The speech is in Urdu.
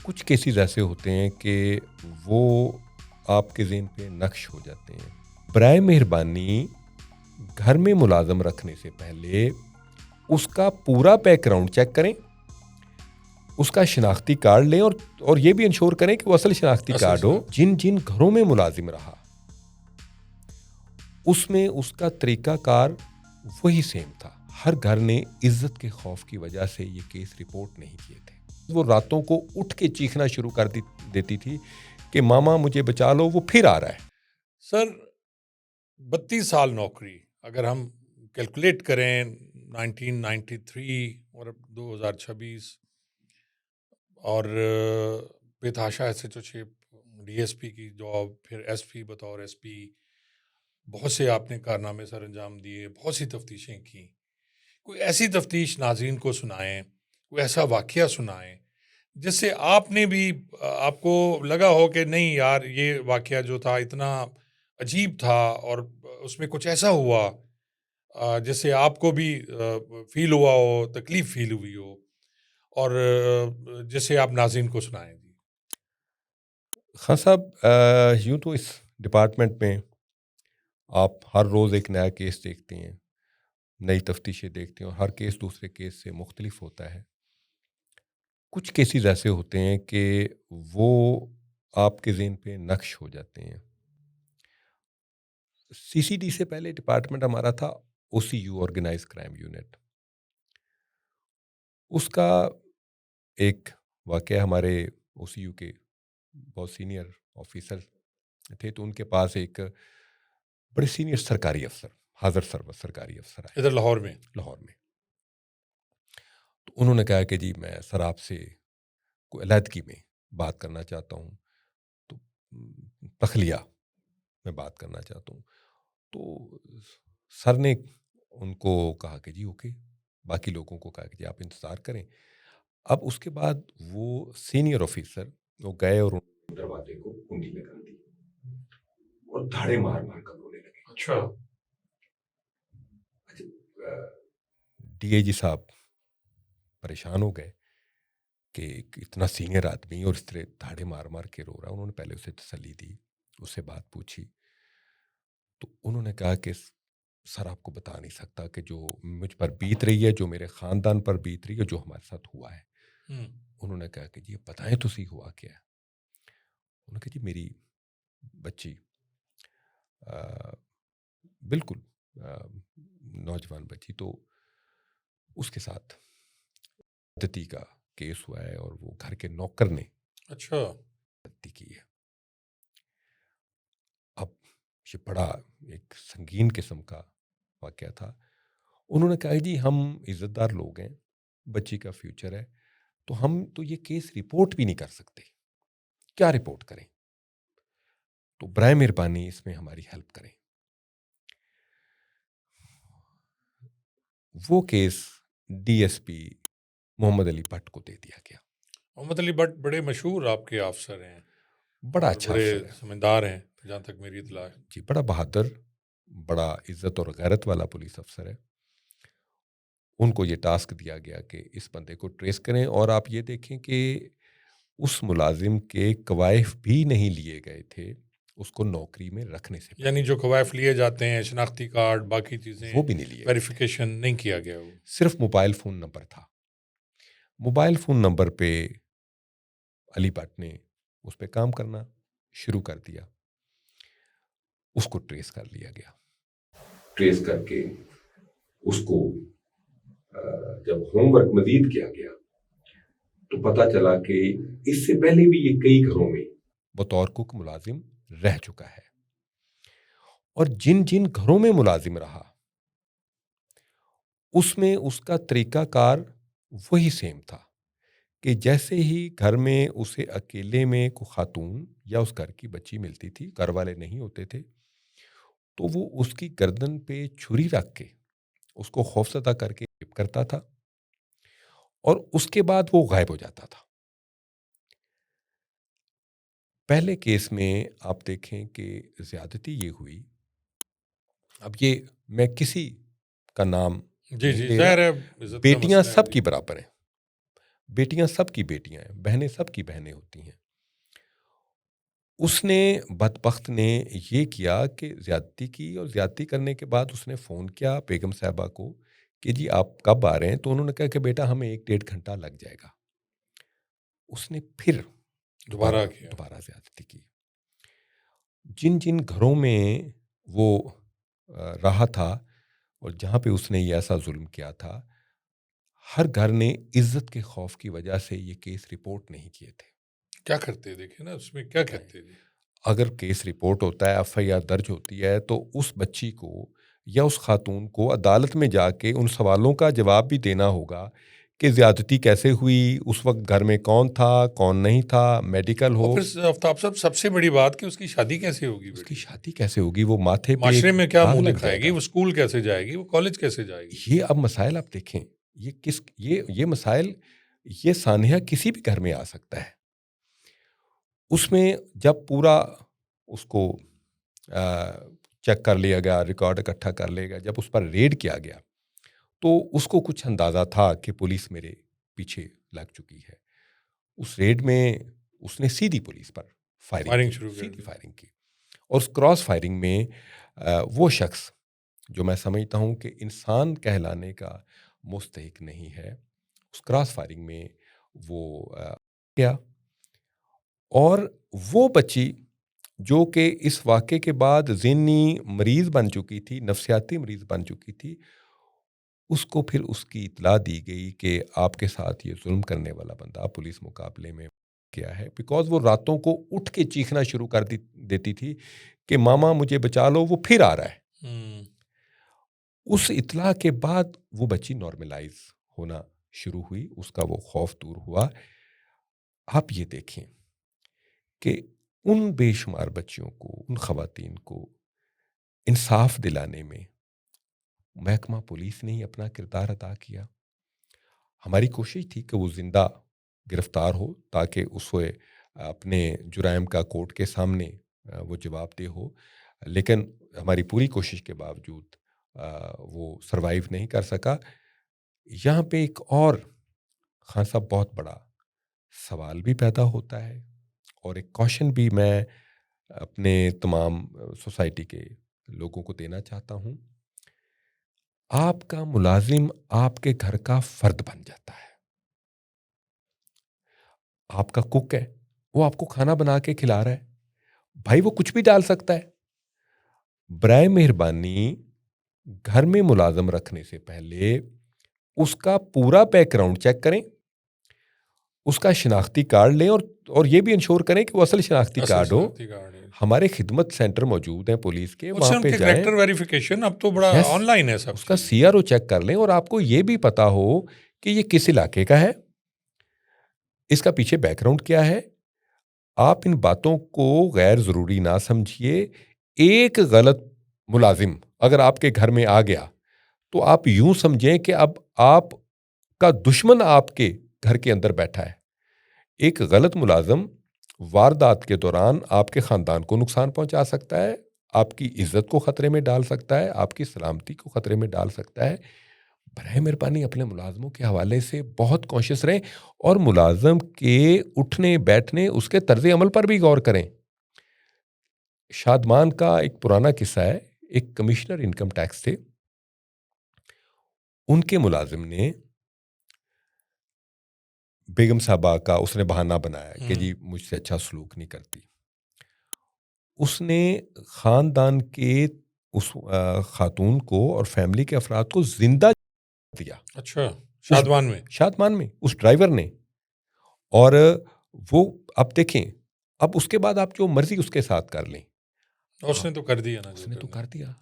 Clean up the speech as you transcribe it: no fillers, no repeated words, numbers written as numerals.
کچھ کیسز ایسے ہوتے ہیں کہ وہ آپ کے ذہن پہ نقش ہو جاتے ہیں. برائے مہربانی گھر میں ملازم رکھنے سے پہلے اس کا پورا بیک گراؤنڈ چیک کریں, اس کا شناختی کارڈ لیں اور یہ بھی انشور کریں کہ وہ اصل شناختی کارڈ ہو. جن جن گھروں میں ملازم رہا اس میں اس کا طریقہ کار وہی سیم تھا. ہر گھر نے عزت کے خوف کی وجہ سے یہ کیس رپورٹ نہیں کیے تھے. وہ راتوں کو اٹھ کے چیخنا شروع کر دیتی تھی کہ ماما مجھے بچا لو, وہ پھر آ رہا ہے. سر 32 سال نوکری اگر ہم کیلکولیٹ کریں 1993 اور 2026 اور بتاشا ایس ایچ او شپ, ڈی ایس پی کی جاب, پھر ایس پی بطور ایس پی, بہت سے آپ نے کارنامے سر انجام دیے, بہت سی تفتیشیں کیں. کوئی ایسی تفتیش ناظرین کو سنائیں, کوئی ایسا واقعہ سنائیں جس سے آپ نے بھی آپ کو لگا ہو کہ نہیں یار یہ واقعہ جو تھا اتنا عجیب تھا اور اس میں کچھ ایسا ہوا جس سے آپ کو بھی فیل ہوا ہو, تکلیف فیل ہوئی ہو, اور جس سے آپ ناظرین کو سنائیں. خان صاحب, یوں تو اس ڈپارٹمنٹ میں آپ ہر روز ایک نیا کیس دیکھتے ہیں, نئی تفتیشیں دیکھتے ہیں, اور ہر کیس دوسرے کیس سے مختلف ہوتا ہے. کچھ کیسز ایسے ہوتے ہیں کہ وہ آپ کے ذہن پہ نقش ہو جاتے ہیں. سی سی ڈی سے پہلے ڈپارٹمنٹ ہمارا تھا او سی یو, آرگنائز کرائم یونٹ. اس کا ایک واقعہ, ہمارے او سی یو کے بہت سینئر آفیسر تھے, تو ان کے پاس ایک بڑے سینئر سرکاری افسر, حاضر سرکاری افسر آئے ادھر لاہور میں. تو انہوں نے کہا کہ جی میں سر آپ سے کوئی علیحدگی میں بات کرنا چاہتا ہوں, تو تخلیہ میں بات کرنا چاہتا ہوں. تو سر نے ان کو کہا کہ جی اوکے, باقی لوگوں کو کہا کہ جی آپ انتظار کریں. اب اس کے بعد وہ سینئر آفیسر وہ گئے اور دروازے کو کنڈی لگا دی اور دھاڑے مار مار کر رونے لگے. اچھا. ڈی اے جی صاحب پریشان ہو گئے کہ اتنا سینئر آدمی اور اس طرح دھاڑے مار مار کے رو رہا. انہوں نے پہلے اسے تسلی دی, اس سے بات پوچھی, تو انہوں نے کہا کہ سر آپ کو بتا نہیں سکتا کہ جو مجھ پر بیت رہی ہے, جو میرے خاندان پر بیت رہی ہے, جو ہمارے ساتھ ہوا ہے. انہوں نے کہا کہ جی بتائیں تو صحیح ہوا کیا ہے. انہوں نے کہا جی میری بچی بالکل نوجوان بچی, تو اس کے ساتھ عدتی کا کیس ہوا ہے اور وہ گھر کے نوکر نے اچھا عدتی کی ہے. اب یہ بڑا ایک سنگین قسم کا واقعہ تھا. انہوں نے کہا جی ہم عزت دار لوگ ہیں, بچی کا فیوچر ہے, تو ہم تو یہ کیس رپورٹ بھی نہیں کر سکتے, کیا رپورٹ کریں, تو برائے مہربانی اس میں ہماری ہیلپ کریں. وہ case D S P Muhammad Ali but کو دے دیا گیا. محمد علی بٹ بڑے مشہور آپ کے افسر ہیں, بڑا اور اچھا بڑے افسر ہے سمجھدار ہیں جہاں تک میری اطلاع ہے. جی, بڑا بہادر, بڑا عزت اور غیرت والا پولیس افسر ہے. ان کو یہ ٹاسک دیا گیا کہ اس بندے کو ٹریس کریں, اور آپ یہ دیکھیں کہ اس ملازم کے کوائف بھی نہیں لیے گئے تھے اس کو نوکری میں رکھنے سے پہلے. یعنی جو کوائف لیے جاتے ہیں, شناختی کارڈ, باقی چیزیں, وہ بھی نہیں لیے, ویریفیکیشن نہیں کیا گیا. وہ صرف موبائل فون نمبر تھا. موبائل فون نمبر پہ علی بٹ نے اس پہ کام کرنا شروع کر دیا. اس کو ٹریس کر لیا گیا. ٹریس کر کے اس کو جب ہوم ورک مزید کیا گیا تو پتا چلا کہ اس سے پہلے بھی یہ کئی گھروں میں بطور کوک ملازم رہ چکا ہے, اور جن جن گھروں میں ملازم رہا اس میں اس کا طریقہ کار وہی سیم تھا کہ جیسے ہی گھر میں اسے اکیلے میں کوئی خاتون یا اس گھر کی بچی ملتی تھی, گھر والے نہیں ہوتے تھے, تو وہ اس کی گردن پہ چھری رکھ کے اس کو خوفزدہ کر کے ریپ کرتا تھا, اور اس کے بعد وہ غائب ہو جاتا تھا. پہلے کیس میں آپ دیکھیں کہ زیادتی یہ ہوئی, اب یہ میں کسی کا نام جی نہیں جی لے ظاہر رہا, ہے عزت کا بیٹیاں مسئلہ ہے. سب جی کی برابر ہیں, بیٹیاں سب کی بیٹیاں ہیں، بہنیں سب کی بہنیں ہوتی ہیں. اس نے بدبخت نے یہ کیا کہ زیادتی کی، اور زیادتی کرنے کے بعد اس نے فون کیا بیگم صاحبہ کو کہ جی آپ کب آ رہے ہیں؟ تو انہوں نے کہا کہ بیٹا ہمیں 1-1.5 گھنٹہ لگ جائے گا. اس نے پھر دوبارہ زیادتی کی. جن جن گھروں میں وہ رہا تھا اور جہاں پہ اس نے یہ ایسا ظلم کیا تھا، ہر گھر نے عزت کے خوف کی وجہ سے یہ کیس رپورٹ نہیں کیے تھے. کیا کرتے دیکھیں نا اس میں کیا کرتے تھے. اگر کیس رپورٹ ہوتا ہے، ایف آئی آر درج ہوتی ہے، تو اس بچی کو یا اس خاتون کو عدالت میں جا کے ان سوالوں کا جواب بھی دینا ہوگا کہ زیادتی کیسے ہوئی، اس وقت گھر میں کون تھا، کون نہیں تھا، میڈیکل ہو. اور پھر آفتاب صاحب سب سے بڑی بات کہ اس کی شادی کیسے ہوگی، اس کی شادی کیسے ہوگی، وہ ماتھے پہ معاشرے میں کیا داغ منہ لگ دکھائے جائے گی، گا. وہ اسکول کیسے جائے گی، وہ کالج کیسے جائے گی. یہ اب مسائل آپ دیکھیں، یہ مسائل، یہ سانحہ کسی بھی گھر میں آ سکتا ہے. اس میں جب پورا اس کو چیک کر لیا گیا، ریکارڈ اکٹھا کر لیا گیا، جب اس پر ریڈ کیا گیا تو اس کو کچھ اندازہ تھا کہ پولیس میرے پیچھے لگ چکی ہے. اس ریڈ میں اس نے سیدھی پولیس پر فائرنگ کی. اور اس کراس فائرنگ میں وہ شخص جو میں سمجھتا ہوں کہ انسان کہلانے کا مستحق نہیں ہے، اس کراس فائرنگ میں وہ کیا. اور وہ بچی جو کہ اس واقعے کے بعد ذہنی مریض بن چکی تھی، نفسیاتی مریض بن چکی تھی، اس کو پھر اس کی اطلاع دی گئی کہ آپ کے ساتھ یہ ظلم کرنے والا بندہ پولیس مقابلے میں کیا ہے. بیکاز وہ راتوں کو اٹھ کے چیخنا شروع کر دیتی تھی کہ ماما مجھے بچا لو، وہ پھر آ رہا ہے. اس اطلاع کے بعد وہ بچی نارملائز ہونا شروع ہوئی، اس کا وہ خوف دور ہوا. آپ یہ دیکھیں کہ ان بے شمار بچیوں کو، ان خواتین کو انصاف دلانے میں محکمہ پولیس نے ہی اپنا کردار ادا کیا. ہماری کوشش تھی کہ وہ زندہ گرفتار ہو تاکہ اس کو اپنے جرائم کا کورٹ کے سامنے وہ جواب دہ ہو، لیکن ہماری پوری کوشش کے باوجود وہ سروائیو نہیں کر سکا. یہاں پہ ایک اور خان صاحب بہت بڑا سوال بھی پیدا ہوتا ہے، اور ایک کوشچن بھی میں اپنے تمام سوسائٹی کے لوگوں کو دینا چاہتا ہوں. آپ کا ملازم آپ کے گھر کا فرد بن جاتا ہے. آپ کا کک ہے، وہ آپ کو کھانا بنا کے کھلا رہا ہے، بھائی وہ کچھ بھی ڈال سکتا ہے. برائے مہربانی گھر میں ملازم رکھنے سے پہلے اس کا پورا بیک گراؤنڈ چیک کریں، اس کا شناختی کارڈ لیں، اور یہ بھی انشور کریں کہ وہ اصل شناختی کارڈ ہو. ہمارے خدمت سینٹر موجود ہیں پولیس کے، وہاں پہ جائیں. کریکٹر ویریفیکیشن اب تو بڑا آن لائن ہے سب. اس کا سی آر او چیک کر لیں، اور آپ کو یہ بھی پتا ہو کہ یہ کس علاقے کا ہے، اس کا پیچھے بیک گراؤنڈ کیا ہے. آپ ان باتوں کو غیر ضروری نہ سمجھیے. ایک غلط ملازم اگر آپ کے گھر میں آ گیا تو آپ یوں سمجھیں کہ اب آپ کا دشمن آپ کے گھر کے اندر بیٹھا ہے. ایک غلط ملازم واردات کے دوران آپ کے خاندان کو نقصان پہنچا سکتا ہے، آپ کی عزت کو خطرے میں ڈال سکتا ہے، آپ کی سلامتی کو خطرے میں ڈال سکتا ہے. برائے مہربانی اپنے ملازموں کے حوالے سے بہت کانشیس رہیں، اور ملازم کے اٹھنے بیٹھنے، اس کے طرز عمل پر بھی غور کریں. شادمان کا ایک پرانا قصہ ہے. ایک کمشنر انکم ٹیکس تھے، ان کے ملازم نے بیگم صاحبہ کا اس نے بہانہ بنایا کہ جی مجھ سے اچھا سلوک نہیں کرتی. اس نے خاندان کے اس خاتون کو اور فیملی کے افراد کو زندہ دیا. اچھا، شادمان میں اس ڈرائیور نے. اور وہ اب دیکھیں، اب اس کے بعد آپ جو مرضی اس کے ساتھ کر لیں. اس نے تو کر دیا نا، اس نے تو کر دیا.